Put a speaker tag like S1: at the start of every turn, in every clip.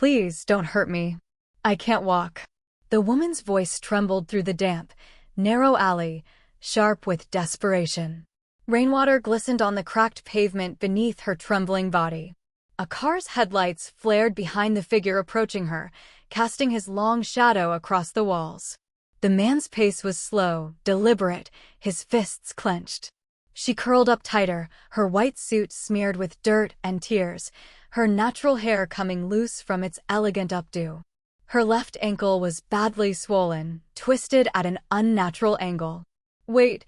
S1: Please don't hurt me. I can't walk. The woman's voice trembled through the damp, narrow alley, sharp with desperation. Rainwater glistened on the cracked pavement beneath her trembling body. A car's headlights flared behind the figure approaching her, casting his long shadow across the walls. The man's pace was slow, deliberate, his fists clenched. She curled up tighter, her white suit smeared with dirt and tears, her natural hair coming loose from its elegant updo. Her left ankle was badly swollen, twisted at an unnatural angle. Wait,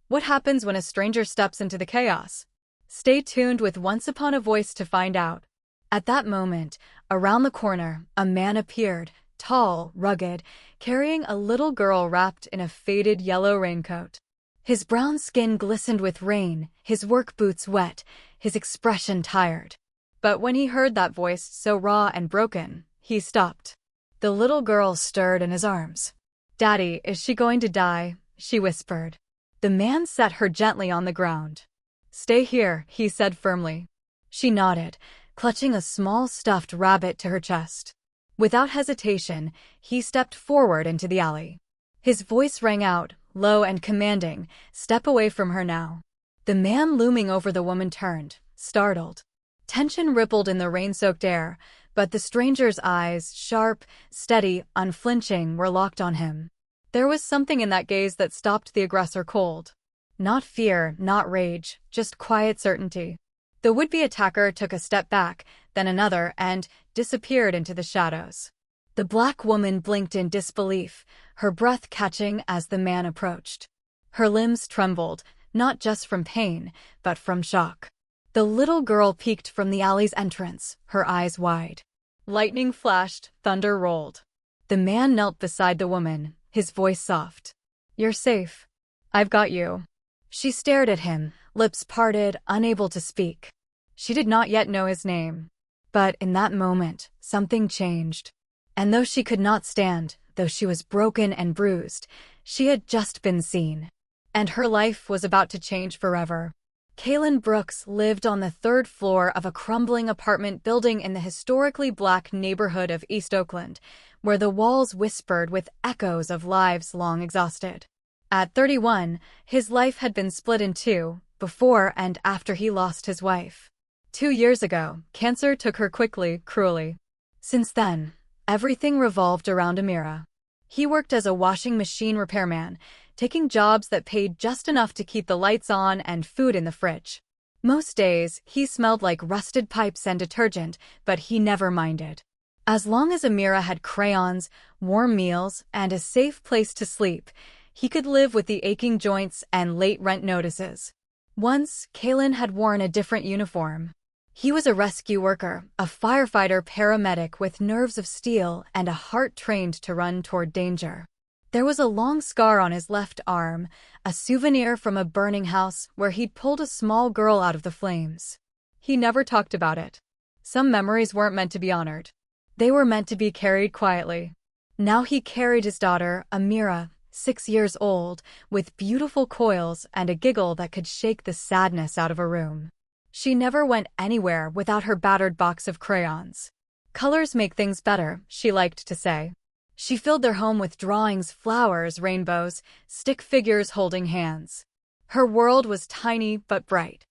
S1: what happens when a stranger steps into the chaos? Stay tuned with Once Upon a Voice to find out. At that moment, around the corner, a man appeared, tall, rugged, carrying a little girl wrapped in a faded yellow raincoat. His brown skin glistened with rain, his work boots wet, his expression tired. But when he heard that voice so raw and broken, he stopped. The little girl stirred in his arms. "Daddy, is she going to die?" she whispered. The man set her gently on the ground. "Stay here," he said firmly. She nodded, clutching a small stuffed rabbit to her chest. Without hesitation, he stepped forward into the alley. His voice rang out, low and commanding, "Step away from her now." The man looming over the woman turned, startled. Tension rippled in the rain-soaked air, but the stranger's eyes, sharp, steady, unflinching, were locked on him. There was something in that gaze that stopped the aggressor cold. Not fear, not rage, just quiet certainty. The would-be attacker took a step back, then another, and disappeared into the shadows. The black woman blinked in disbelief, her breath catching as the man approached. Her limbs trembled, not just from pain, but from shock. The little girl peeked from the alley's entrance, her eyes wide. Lightning flashed, thunder rolled. The man knelt beside the woman, his voice soft. "You're safe. I've got you." She stared at him, lips parted, unable to speak. She did not yet know his name. But in that moment, something changed. And though she could not stand, though she was broken and bruised, she had just been seen. And her life was about to change forever. Kalin Brooks lived on the third floor of a crumbling apartment building in the historically black neighborhood of East Oakland, where the walls whispered with echoes of lives long exhausted. At 31, his life had been split in two, before and after he lost his wife. 2 years ago, cancer took her quickly, cruelly. Since then, everything revolved around Amira. He worked as a washing machine repairman, taking jobs that paid just enough to keep the lights on and food in the fridge. Most days, he smelled like rusted pipes and detergent, but he never minded. As long as Amira had crayons, warm meals, and a safe place to sleep, he could live with the aching joints and late rent notices. Once, Kalin had worn a different uniform. He was a rescue worker, a firefighter paramedic with nerves of steel and a heart trained to run toward danger. There was a long scar on his left arm, a souvenir from a burning house where he'd pulled a small girl out of the flames. He never talked about it. Some memories weren't meant to be honored. They were meant to be carried quietly. Now he carried his daughter, Amira, 6 years old, with beautiful coils and a giggle that could shake the sadness out of a room. She never went anywhere without her battered box of crayons. "Colors make things better," she liked to say. She filled their home with drawings, flowers, rainbows, stick figures holding hands. Her world was tiny but bright.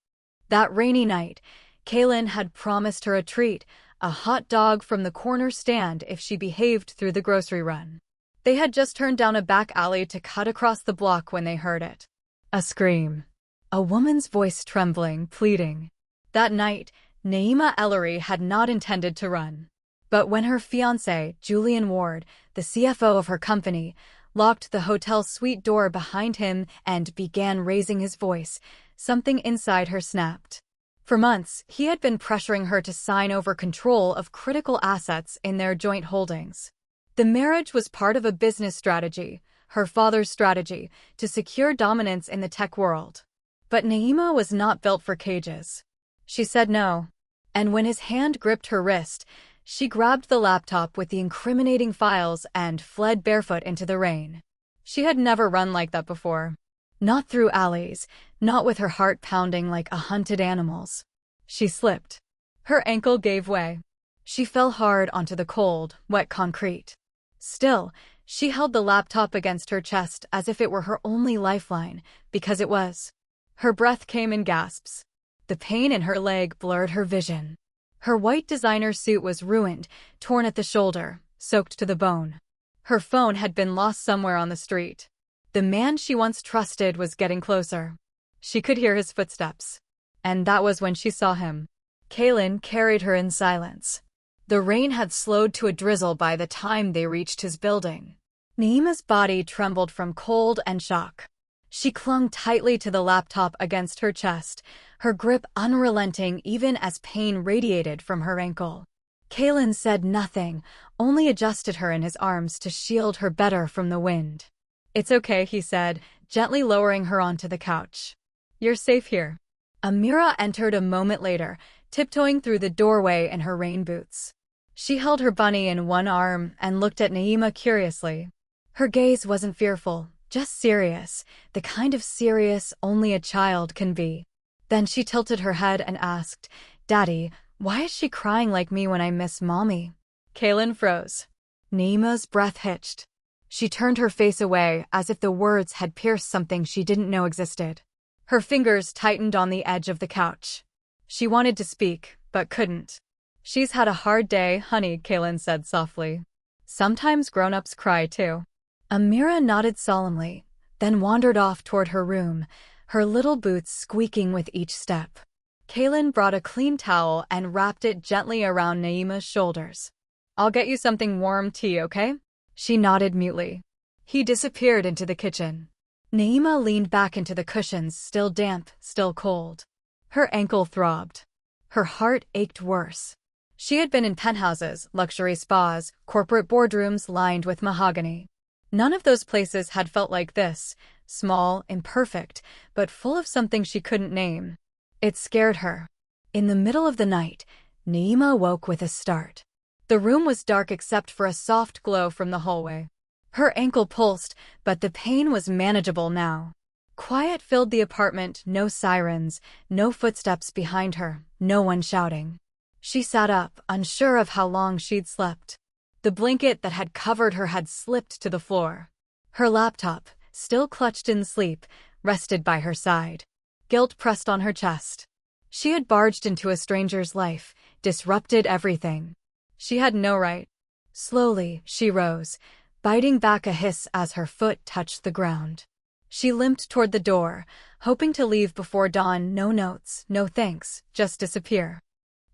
S1: That rainy night, Kalin had promised her a treat, a hot dog from the corner stand if she behaved through the grocery run. They had just turned down a back alley to cut across the block when they heard it. A scream. A woman's voice trembling, pleading. That night, Naima Ellery had not intended to run. But when her fiancé, Julian Ward, the CFO of her company, locked the hotel suite door behind him and began raising his voice, something inside her snapped. For months, he had been pressuring her to sign over control of critical assets in their joint holdings. The marriage was part of a business strategy, her father's strategy, to secure dominance in the tech world. But Naima was not built for cages. She said no. And when his hand gripped her wrist, she grabbed the laptop with the incriminating files and fled barefoot into the rain. She had never run like that before. Not through alleys, not with her heart pounding like a hunted animal's. She slipped. Her ankle gave way. She fell hard onto the cold, wet concrete. Still, she held the laptop against her chest as if it were her only lifeline, because it was. Her breath came in gasps. The pain in her leg blurred her vision. Her white designer suit was ruined, torn at the shoulder, soaked to the bone. Her phone had been lost somewhere on the street. The man she once trusted was getting closer. She could hear his footsteps. And that was when she saw him. Kalin carried her in silence. The rain had slowed to a drizzle by the time they reached his building. Naima's body trembled from cold and shock. She clung tightly to the laptop against her chest, her grip unrelenting even as pain radiated from her ankle. Kalin said nothing, only adjusted her in his arms to shield her better from the wind. "It's okay," he said, gently lowering her onto the couch. "You're safe here." Amira entered a moment later, tiptoeing through the doorway in her rain boots. She held her bunny in one arm and looked at Naima curiously. Her gaze wasn't fearful, just serious, the kind of serious only a child can be. Then she tilted her head and asked, "Daddy, why is she crying like me when I miss Mommy?" Kalin froze. Naima's breath hitched. She turned her face away as if the words had pierced something she didn't know existed. Her fingers tightened on the edge of the couch. She wanted to speak, but couldn't. "She's had a hard day, honey," Kalin said softly. "Sometimes grown-ups cry too." Amira nodded solemnly, then wandered off toward her room, her little boots squeaking with each step. Kalin brought a clean towel and wrapped it gently around Naima's shoulders. "I'll get you something warm tea, okay?" She nodded mutely. He disappeared into the kitchen. Naima leaned back into the cushions, still damp, still cold. Her ankle throbbed. Her heart ached worse. She had been in penthouses, luxury spas, corporate boardrooms lined with mahogany. None of those places had felt like this, small, imperfect, but full of something she couldn't name. It scared her. In the middle of the night, Naima woke with a start. The room was dark except for a soft glow from the hallway. Her ankle pulsed, but the pain was manageable now. Quiet filled the apartment, no sirens, no footsteps behind her, no one shouting. She sat up, unsure of how long she'd slept. The blanket that had covered her had slipped to the floor. Her laptop, still clutched in sleep, rested by her side. Guilt pressed on her chest. She had barged into a stranger's life, disrupted everything. She had no right. Slowly, she rose, biting back a hiss as her foot touched the ground. She limped toward the door, hoping to leave before dawn. No notes, no thanks, just disappear.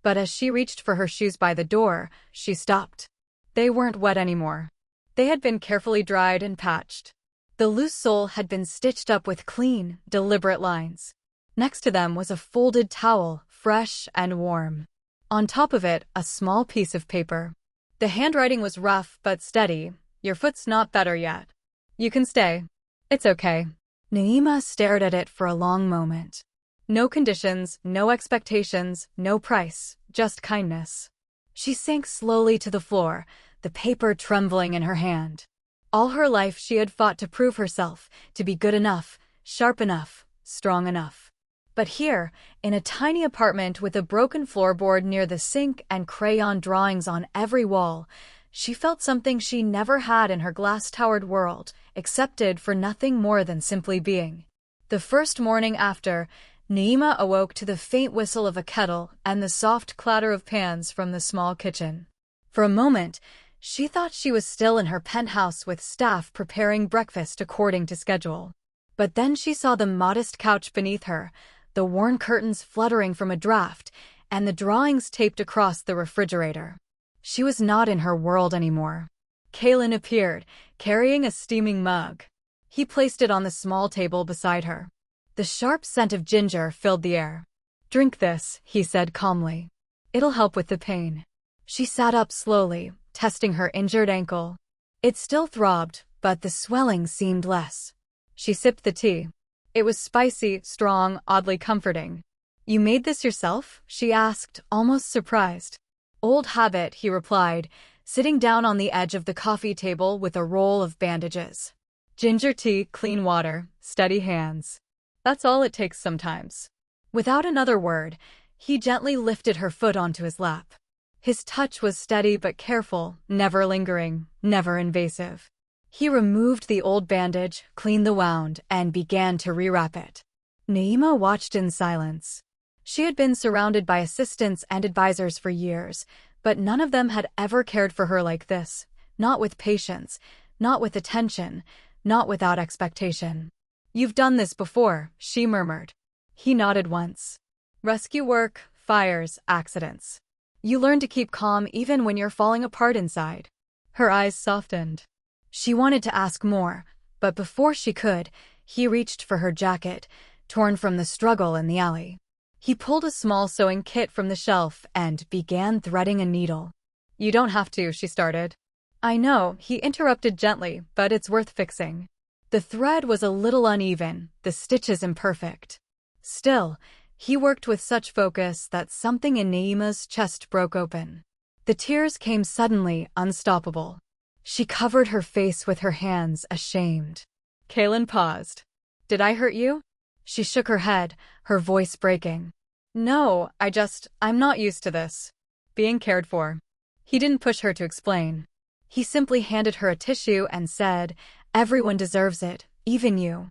S1: But as she reached for her shoes by the door, she stopped. They weren't wet anymore. They had been carefully dried and patched. The loose sole had been stitched up with clean, deliberate lines. Next to them was a folded towel, fresh and warm. On top of it, a small piece of paper. The handwriting was rough but steady. "Your foot's not better yet. You can stay. It's okay." Naima stared at it for a long moment. No conditions, no expectations, no price, just kindness. She sank slowly to the floor, the paper trembling in her hand. All her life she had fought to prove herself, to be good enough, sharp enough, strong enough. But here, in a tiny apartment with a broken floorboard near the sink and crayon drawings on every wall, she felt something she never had in her glass-towered world, accepted for nothing more than simply being. The first morning after, Naima awoke to the faint whistle of a kettle and the soft clatter of pans from the small kitchen. For a moment, she thought she was still in her penthouse with staff preparing breakfast according to schedule. But then she saw the modest couch beneath her, the worn curtains fluttering from a draft, and the drawings taped across the refrigerator. She was not in her world anymore. Kalin appeared, carrying a steaming mug. He placed it on the small table beside her. The sharp scent of ginger filled the air. "Drink this," he said calmly. "It'll help with the pain." She sat up slowly, testing her injured ankle. It still throbbed, but the swelling seemed less. She sipped the tea. It was spicy, strong, oddly comforting. "You made this yourself?" she asked, almost surprised. "Old habit," he replied, sitting down on the edge of the coffee table with a roll of bandages. "Ginger tea, clean water, steady hands. That's all it takes sometimes." Without another word, he gently lifted her foot onto his lap. His touch was steady but careful, never lingering, never invasive. He removed the old bandage, cleaned the wound, and began to rewrap it. Naima watched in silence. She had been surrounded by assistants and advisors for years, but none of them had ever cared for her like this, not with patience, not with attention, not without expectation. "You've done this before," she murmured. He nodded once. "Rescue work, fires, accidents. You learn to keep calm even when you're falling apart inside." Her eyes softened. She wanted to ask more, but before she could, he reached for her jacket, torn from the struggle in the alley. He pulled a small sewing kit from the shelf and began threading a needle. "You don't have to," she started. "I know," he interrupted gently, "but it's worth fixing." The thread was a little uneven, the stitches imperfect. Still, he worked with such focus that something in Naima's chest broke open. The tears came suddenly, unstoppable. She covered her face with her hands, ashamed. Kalin paused. "Did I hurt you?" She shook her head, her voice breaking. "No, I'm not used to this. Being cared for." He didn't push her to explain. He simply handed her a tissue and said, "Everyone deserves it, even you."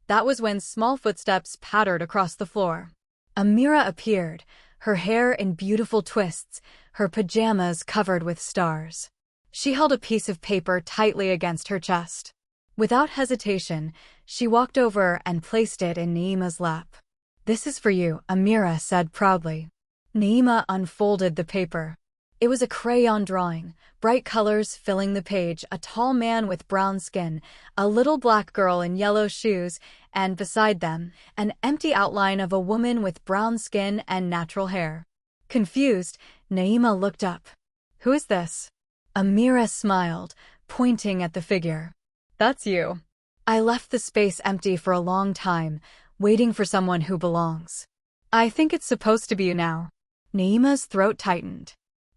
S1: That was when small footsteps pattered across the floor. Amira appeared, her hair in beautiful twists, her pajamas covered with stars. She held a piece of paper tightly against her chest. Without hesitation, she walked over and placed it in Naima's lap. "This is for you," Amira said proudly. Naima unfolded the paper. It was a crayon drawing, bright colors filling the page, a tall man with brown skin, a little black girl in yellow shoes, and beside them, an empty outline of a woman with brown skin and natural hair. Confused, Naima looked up. "Who is this?" Amira smiled, pointing at the figure. "That's you. I left the space empty for a long time, waiting for someone who belongs. I think it's supposed to be you now." Naima's throat tightened.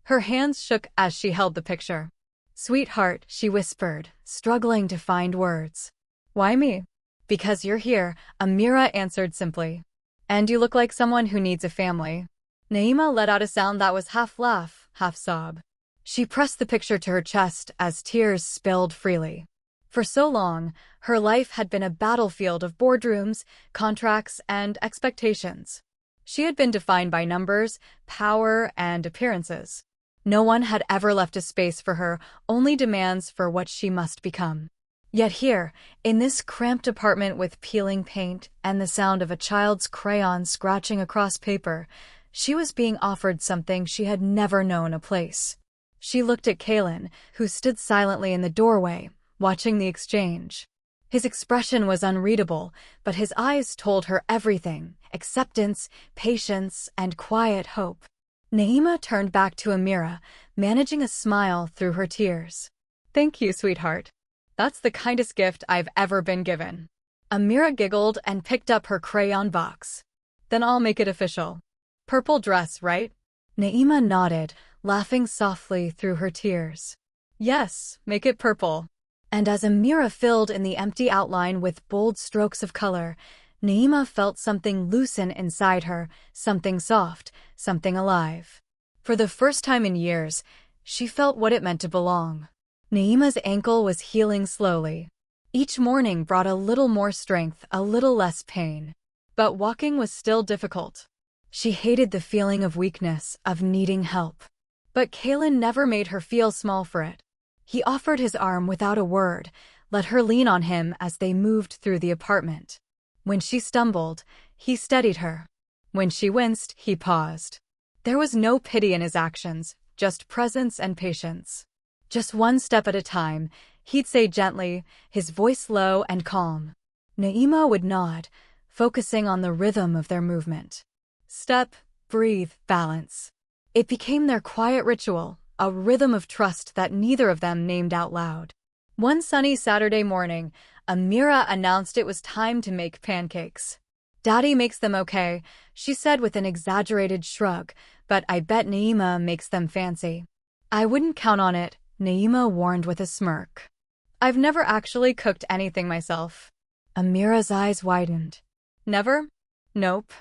S1: Her hands shook as she held the picture. "Sweetheart," she whispered, struggling to find words. "Why me?" "Because you're here," Amira answered simply. "And you look like someone who needs a family." Naima let out a sound that was half laugh, half sob. She pressed the picture to her chest as tears spilled freely. For so long, her life had been a battlefield of boardrooms, contracts, and expectations. She had been defined by numbers, power, and appearances. No one had ever left a space for her, only demands for what she must become. Yet here, in this cramped apartment with peeling paint and the sound of a child's crayon scratching across paper, she was being offered something she had never known: a place. She looked at Kalin, who stood silently in the doorway, watching the exchange. His expression was unreadable, but his eyes told her everything: acceptance, patience, and quiet hope. Naima turned back to Amira, managing a smile through her tears. "Thank you, sweetheart. That's the kindest gift I've ever been given." Amira giggled and picked up her crayon box. "Then I'll make it official. Purple dress, right?" Naima nodded, laughing softly through her tears. "Yes, make it purple." And as Amira filled in the empty outline with bold strokes of color, Naima felt something loosen inside her, something soft, something alive. For the first time in years, she felt what it meant to belong. Naima's ankle was healing slowly. Each morning brought a little more strength, a little less pain. But walking was still difficult. She hated the feeling of weakness, of needing help. But Kalin never made her feel small for it. He offered his arm without a word, let her lean on him as they moved through the apartment. When she stumbled, he steadied her. When she winced, he paused. There was no pity in his actions, just presence and patience. "Just one step at a time," he'd say gently, his voice low and calm. Naima would nod, focusing on the rhythm of their movement. Step, breathe, balance. It became their quiet ritual, a rhythm of trust that neither of them named out loud. One sunny Saturday morning, Amira announced it was time to make pancakes. "Daddy makes them okay," she said with an exaggerated shrug, "but I bet Naima makes them fancy." "I wouldn't count on it," Naima warned with a smirk. "I've never actually cooked anything myself." Amira's eyes widened. "Never?" "Nope.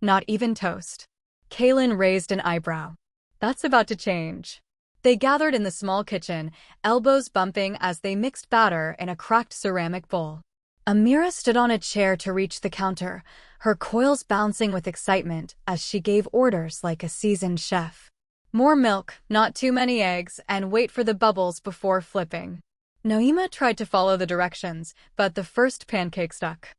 S1: Not even toast." Kalin raised an eyebrow. That's about to change. They gathered in the small kitchen, elbows bumping as they mixed batter in a cracked ceramic bowl. Amira stood on a chair to reach the counter, her coils bouncing with excitement as she gave orders like a seasoned chef. More milk, not too many eggs, and wait for the bubbles before flipping. Naima tried to follow the directions, but the first pancake stuck.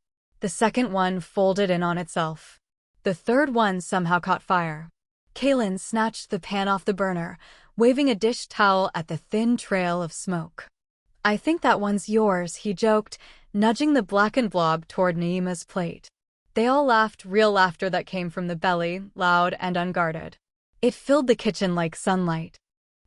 S1: The second one folded in on itself. The third one somehow caught fire. Kalin snatched the pan off the burner, waving a dish towel at the thin trail of smoke. "I think that one's yours," he joked, nudging the blackened blob toward Naima's plate. They all laughed, real laughter that came from the belly, loud and unguarded. It filled the kitchen like sunlight.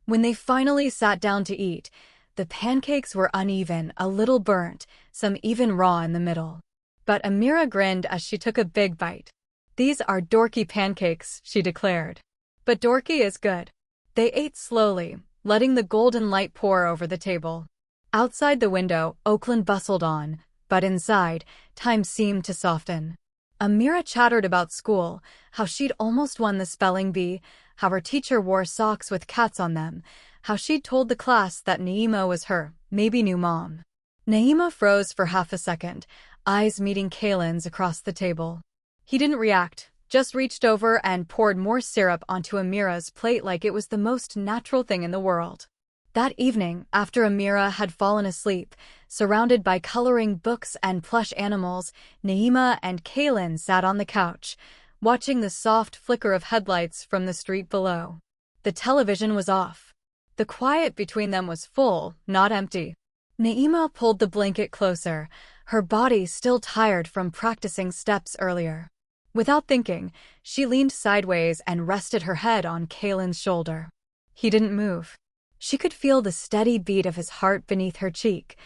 S1: When they finally sat down to eat, the pancakes were uneven, a little burnt, some even raw in the middle. But Amira grinned as she took a big bite. "These are dorky pancakes," she declared. "But dorky is good." They ate slowly, letting the golden light pour over the table. Outside the window, Oakland bustled on, but inside, time seemed to soften. Amira chattered about school, how she'd almost won the spelling bee, how her teacher wore socks with cats on them, how she'd told the class that Naima was her, maybe new mom. Naima froze for half a second, eyes meeting Kalin's across the table. He didn't react, just reached over and poured more syrup onto Amira's plate like it was the most natural thing in the world. That evening, after Amira had fallen asleep, surrounded by coloring books and plush animals, Naima and Kalin sat on the couch, watching the soft flicker of headlights from the street below. The television was off. The quiet between them was full, not empty. Naima pulled the blanket closer, her body still tired from practicing steps earlier. Without thinking, she leaned sideways and rested her head on Kalin's shoulder. He didn't move. She could feel the steady beat of his heart beneath her cheek,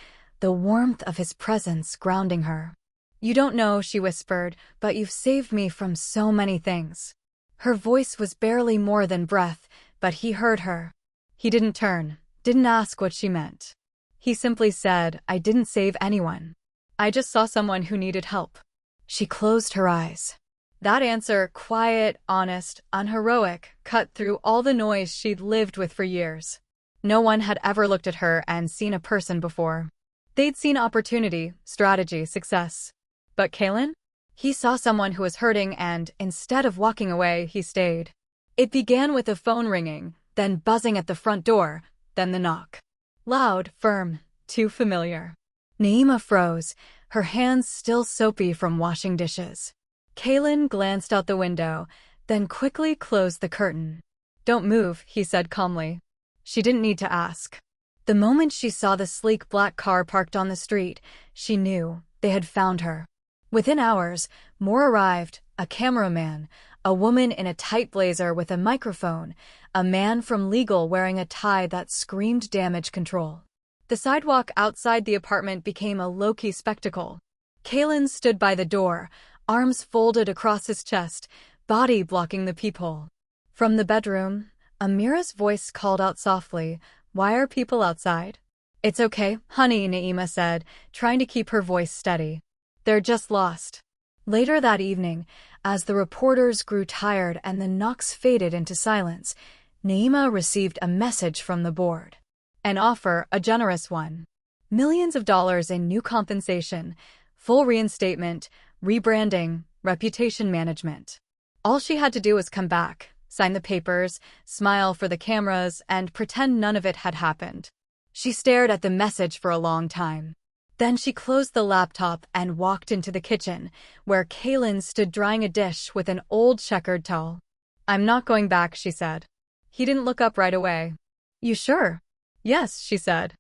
S1: the warmth of his presence grounding her. "You don't know," she whispered, "but you've saved me from so many things." Her voice was barely more than breath, but he heard her. He didn't turn, didn't ask what she meant. He simply said, "I didn't save anyone. I just saw someone who needed help." She closed her eyes. That answer, quiet, honest, unheroic, cut through all the noise she'd lived with for years. No one had ever looked at her and seen a person before. They'd seen opportunity, strategy, success. But Kalin? He saw someone who was hurting and, instead of walking away, he stayed. It began with a phone ringing, then buzzing at the front door, then the knock. Loud, firm, too familiar. Naima froze, her hands still soapy from washing dishes. Kalin glanced out the window, then quickly closed the curtain. "Don't move," he said calmly. She didn't need to ask. The moment she saw the sleek black car parked on the street, she knew they had found her. Within hours, more arrived, a cameraman, a woman in a tight blazer with a microphone, a man from legal wearing a tie that screamed damage control. The sidewalk outside the apartment became a low-key spectacle. Kalin stood by the door, arms folded across his chest, body blocking the peephole. From the bedroom, Amira's voice called out softly, "Why are people outside?" "It's okay, honey," Naima said, trying to keep her voice steady. "They're just lost." Later that evening, as the reporters grew tired and the knocks faded into silence, Naima received a message from the board. An offer, a generous one. Millions of dollars in new compensation, full reinstatement, rebranding, reputation management. All she had to do was come back, sign the papers, smile for the cameras, and pretend none of it had happened. She stared at the message for a long time. Then she closed the laptop and walked into the kitchen, where Kalin stood drying a dish with an old checkered towel. "I'm not going back," she said. He didn't look up right away. "You sure?" "Yes," she said.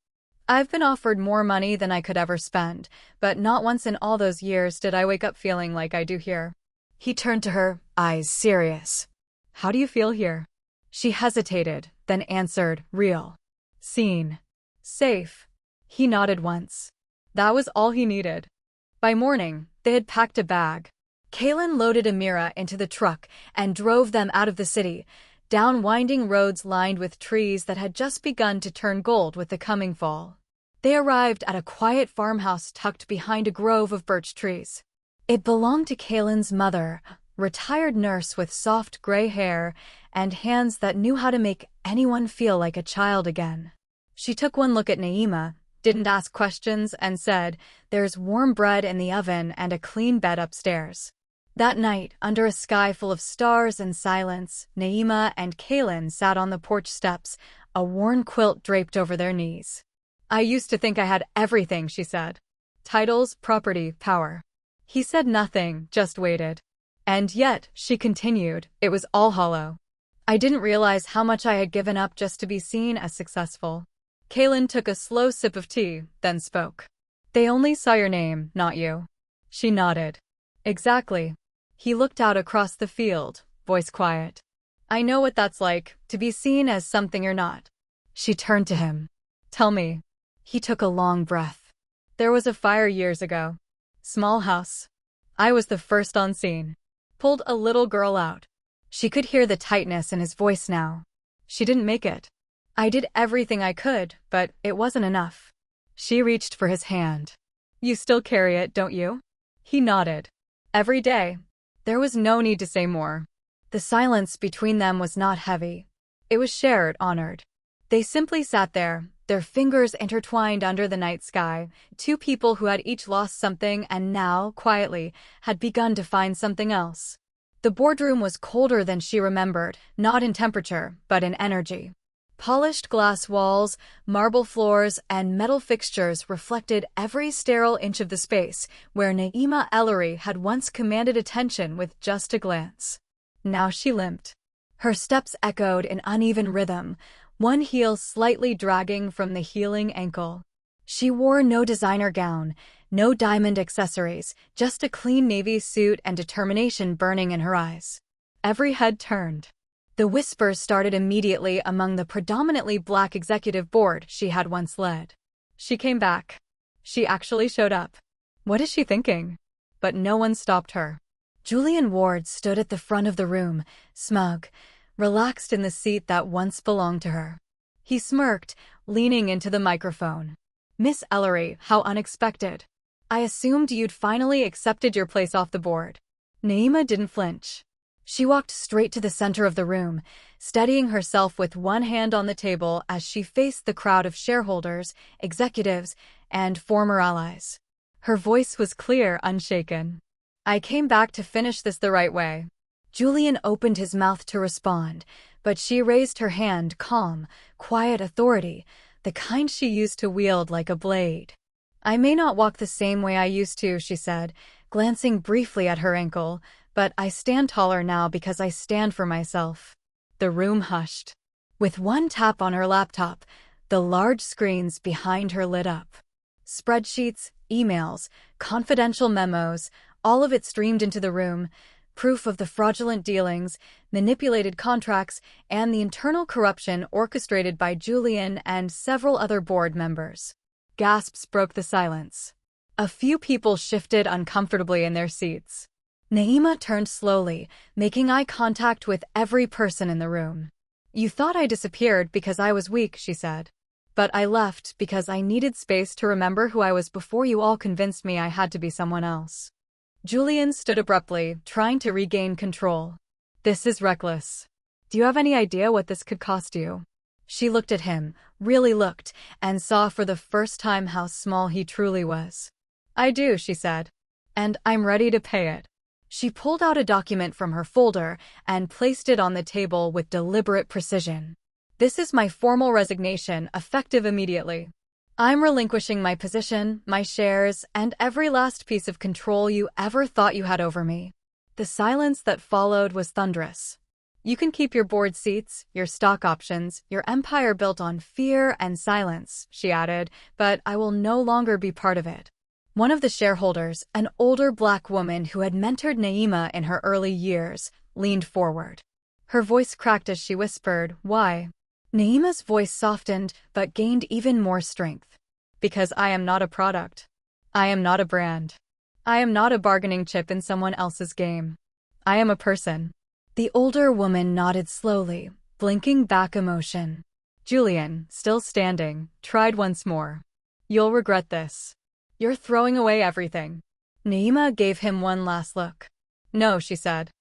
S1: "I've been offered more money than I could ever spend, but not once in all those years did I wake up feeling like I do here." He turned to her, eyes serious. "How do you feel here?" She hesitated, then answered, "Real. Seen. Safe." He nodded once. That was all he needed. By morning, they had packed a bag. Kalin loaded Amira into the truck and drove them out of the city, down winding roads lined with trees that had just begun to turn gold with the coming fall. They arrived at a quiet farmhouse tucked behind a grove of birch trees. It belonged to Kalin's mother, retired nurse with soft gray hair and hands that knew how to make anyone feel like a child again. She took one look at Naima, didn't ask questions, and said, "There's warm bread in the oven and a clean bed upstairs." That night, under a sky full of stars and silence, Naima and Kalin sat on the porch steps, a worn quilt draped over their knees. "I used to think I had everything," she said. "Titles, property, power." He said nothing, just waited. "And yet," she continued, "it was all hollow. I didn't realize how much I had given up just to be seen as successful." Kalin took a slow sip of tea, then spoke. "They only saw your name, not you." She nodded. "Exactly." He looked out across the field, voice quiet. "I know what that's like, to be seen as something you're not." She turned to him. "Tell me." He took a long breath. "There was a fire years ago. Small house. I was the first on scene. Pulled a little girl out." She could hear the tightness in his voice now. "She didn't make it. I did everything I could, but it wasn't enough." She reached for his hand. "You still carry it, don't you?" He nodded. "Every day." There was no need to say more. The silence between them was not heavy. It was shared, honored. They simply sat there, their fingers intertwined under the night sky, two people who had each lost something and now, quietly, had begun to find something else. The boardroom was colder than she remembered, not in temperature, but in energy. Polished glass walls, marble floors, and metal fixtures reflected every sterile inch of the space where Naima Ellery had once commanded attention with just a glance. Now she limped. Her steps echoed in uneven rhythm, one heel slightly dragging from the healing ankle. She wore no designer gown, no diamond accessories, just a clean navy suit and determination burning in her eyes. Every head turned. The whispers started immediately among the predominantly black executive board she had once led. She came back. She actually showed up. What is she thinking? But no one stopped her. Julian Ward stood at the front of the room, smug, relaxed in the seat that once belonged to her. He smirked, leaning into the microphone. "Miss Ellery, how unexpected. I assumed you'd finally accepted your place off the board." Naima didn't flinch. She walked straight to the center of the room, steadying herself with one hand on the table as she faced the crowd of shareholders, executives, and former allies. Her voice was clear, unshaken. "I came back to finish this the right way." Julian opened his mouth to respond, but she raised her hand, calm, quiet authority, the kind she used to wield like a blade. "I may not walk the same way I used to," she said, glancing briefly at her ankle, "but I stand taller now because I stand for myself." The room hushed. With one tap on her laptop, the large screens behind her lit up. Spreadsheets, emails, confidential memos, all of it streamed into the room, proof of the fraudulent dealings, manipulated contracts, and the internal corruption orchestrated by Julian and several other board members. Gasps broke the silence. A few people shifted uncomfortably in their seats. Naima turned slowly, making eye contact with every person in the room. "You thought I disappeared because I was weak," she said. "But I left because I needed space to remember who I was before you all convinced me I had to be someone else." Julian stood abruptly, trying to regain control. "This is reckless. Do you have any idea what this could cost you?" She looked at him, really looked, and saw for the first time how small he truly was. "I do," she said. "And I'm ready to pay it." She pulled out a document from her folder and placed it on the table with deliberate precision. "This is my formal resignation, effective immediately. I'm relinquishing my position, my shares, and every last piece of control you ever thought you had over me." The silence that followed was thunderous. "You can keep your board seats, your stock options, your empire built on fear and silence," she added, "but I will no longer be part of it." One of the shareholders, an older black woman who had mentored Naima in her early years, leaned forward. Her voice cracked as she whispered, "Why?" Naima's voice softened, but gained even more strength. "Because I am not a product. I am not a brand. I am not a bargaining chip in someone else's game. I am a person." The older woman nodded slowly, blinking back emotion. Julian, still standing, tried once more. "You'll regret this. You're throwing away everything." Naima gave him one last look. "No," she said.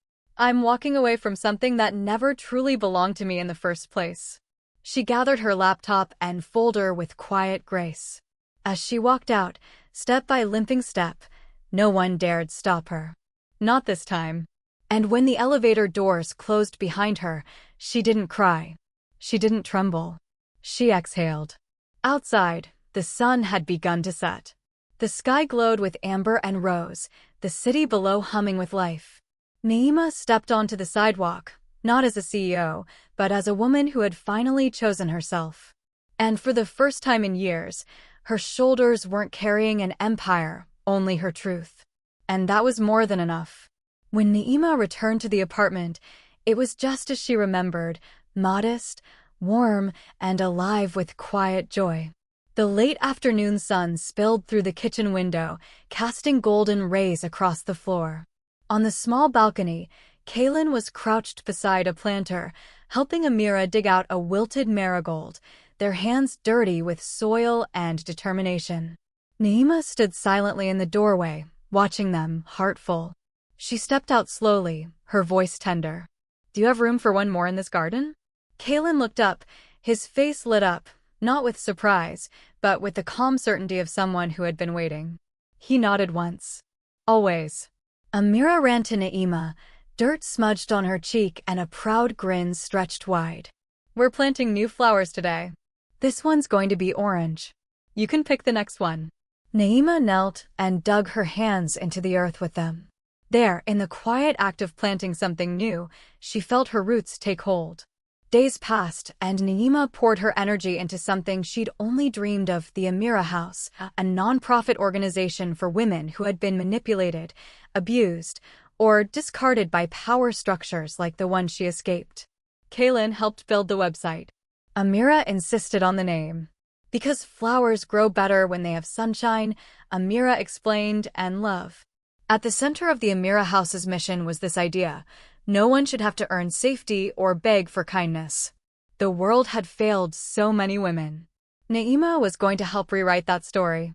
S1: I'm walking away from something that never truly belonged to me in the first place. She gathered her laptop and folder with quiet grace. As she walked out, step by limping step, no one dared stop her. Not this time. And when the elevator doors closed behind her, she didn't cry. She didn't tremble. She exhaled. Outside, the sun had begun to set. The sky glowed with amber and rose, the city below humming with life. Naima stepped onto the sidewalk, not as a CEO, but as a woman who had finally chosen herself. And for the first time in years, her shoulders weren't carrying an empire, only her truth. And that was more than enough. When Naima returned to the apartment, it was just as she remembered, modest, warm, and alive with quiet joy. The late afternoon sun spilled through the kitchen window, casting golden rays across the floor. On the small balcony, Kalin was crouched beside a planter, helping Amira dig out a wilted marigold, their hands dirty with soil and determination. Naima stood silently in the doorway, watching them, heart full. She stepped out slowly, her voice tender. "Do you have room for one more in this garden?" Kalin looked up, his face lit up, not with surprise, but with the calm certainty of someone who had been waiting. He nodded once. "Always." Amira ran to Naima, dirt smudged on her cheek and a proud grin stretched wide. "We're planting new flowers today. This one's going to be orange. You can pick the next one." Naima knelt and dug her hands into the earth with them. There, in the quiet act of planting something new, she felt her roots take hold. Days passed, and Naima poured her energy into something she'd only dreamed of: the Amira House, a non-profit organization for women who had been manipulated, abused, or discarded by power structures like the one she escaped. Kalin helped build the website. Amira insisted on the name. "Because flowers grow better when they have sunshine," Amira explained, "and love." At the center of the Amira House's mission was this idea: no one should have to earn safety or beg for kindness. The world had failed so many women. Naima was going to help rewrite that story.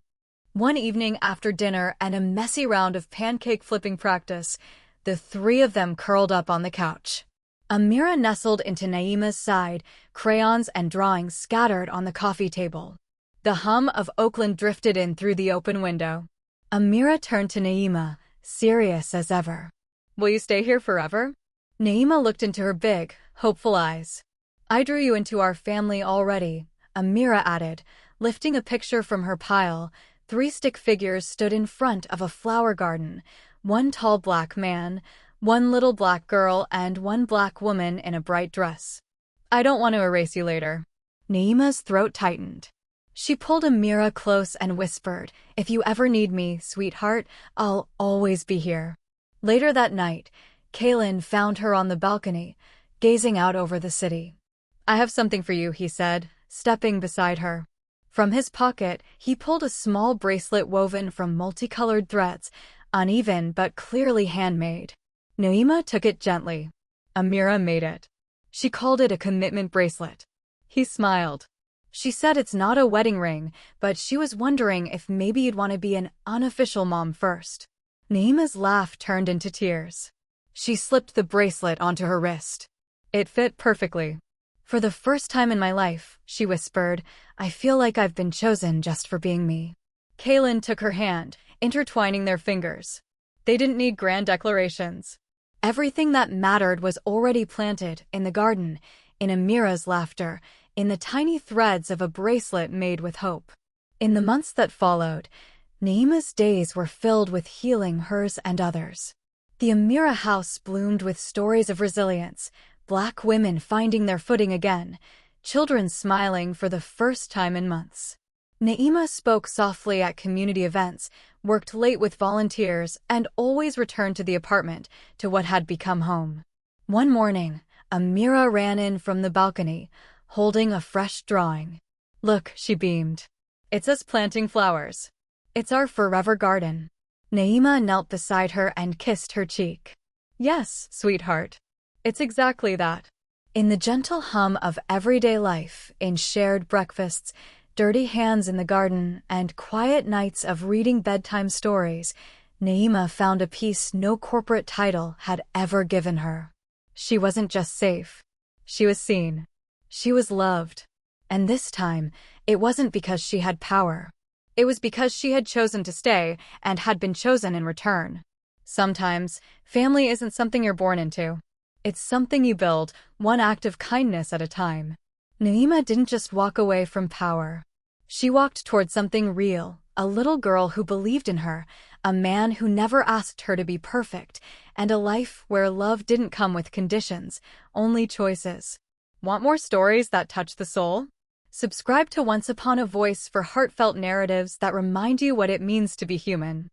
S1: One evening after dinner and a messy round of pancake flipping practice, the three of them curled up on the couch. Amira nestled into Naima's side, crayons and drawings scattered on the coffee table. The hum of Oakland drifted in through the open window. Amira turned to Naima, serious as ever. "Will you stay here forever?" Naima looked into her big, hopeful eyes. "I drew you into our family already," Amira added, lifting a picture from her pile. 3 stick figures stood in front of a flower garden: 1 tall black man, 1 little black girl, and 1 black woman in a bright dress. "I don't want to erase you later." Naima's throat tightened. She pulled Amira close and whispered, "If you ever need me, sweetheart, I'll always be here." Later that night, Kalin found her on the balcony, gazing out over the city. "I have something for you," he said, stepping beside her. From his pocket, he pulled a small bracelet woven from multicolored threads, uneven but clearly handmade. Naima took it gently. "Amira made it. She called it a commitment bracelet." He smiled. "She said it's not a wedding ring, but she was wondering if maybe you'd want to be an unofficial mom first." Naima's laugh turned into tears. She slipped the bracelet onto her wrist. It fit perfectly. "For the first time in my life," she whispered, "I feel like I've been chosen just for being me." Kalin took her hand, intertwining their fingers. They didn't need grand declarations. Everything that mattered was already planted in the garden, in Amira's laughter, in the tiny threads of a bracelet made with hope. In the months that followed, Naima's days were filled with healing hers and others. The Amira House bloomed with stories of resilience, Black women finding their footing again, children smiling for the first time in months. Naima spoke softly at community events, worked late with volunteers, and always returned to the apartment, to what had become home. One morning, Amira ran in from the balcony, holding a fresh drawing. "Look," she beamed. "It's us planting flowers. It's our forever garden." Naima knelt beside her and kissed her cheek. "Yes, sweetheart. It's exactly that." In the gentle hum of everyday life, in shared breakfasts, dirty hands in the garden, and quiet nights of reading bedtime stories, Naima found a peace no corporate title had ever given her. She wasn't just safe. She was seen. She was loved. And this time, it wasn't because she had power. It was because she had chosen to stay and had been chosen in return. Sometimes, family isn't something you're born into. It's something you build, one act of kindness at a time. Naima didn't just walk away from power. She walked toward something real, a little girl who believed in her, a man who never asked her to be perfect, and a life where love didn't come with conditions, only choices. Want more stories that touch the soul? Subscribe to Once Upon a Voice for heartfelt narratives that remind you what it means to be human.